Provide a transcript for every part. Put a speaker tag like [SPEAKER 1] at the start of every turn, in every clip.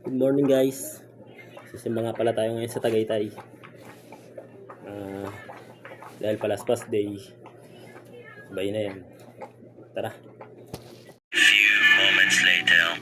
[SPEAKER 1] Good morning guys. Sisimba nga pala tayo ngayon sa Tagaytay. Dahil Palaspas Day. Sabay na yan. Tara.
[SPEAKER 2] Few moments later.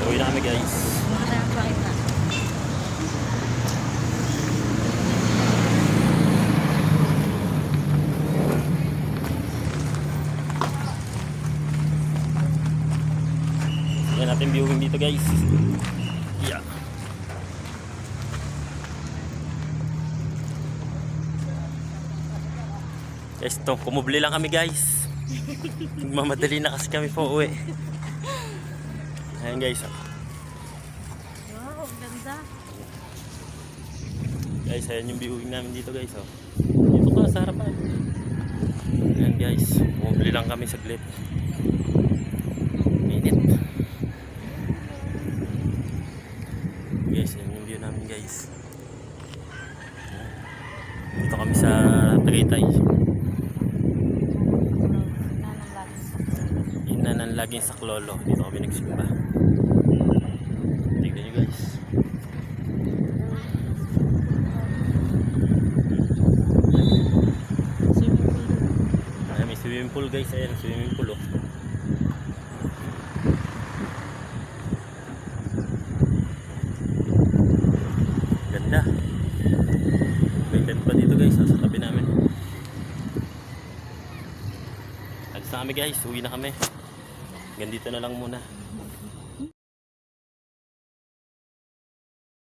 [SPEAKER 1] Uwi na kami guys. Tingnan natin viewing dito guys. Yeah. Guys, kumubli lang kami guys. Magmamadali na kasi kami po uwi. Ayan guys.
[SPEAKER 3] Wow, ganda.
[SPEAKER 1] Guys, ayan yung viewing namin dito guys. Dito ka sa harapan. Ayan guys, bumili lang kami saglit. Minute. Guys, ayan yung view namin guys. Dito kami sa Tagaytay. Inanan laging sa Klolo. Dito kami nagsimba. Tignan nyo guys. Ayan, may swimming pool guys. Ayan, swimming pool oh. Ganda. May tent pa dito guys sa tabi namin. Alis na kami guys. Uwi na kami. Ganito na lang muna.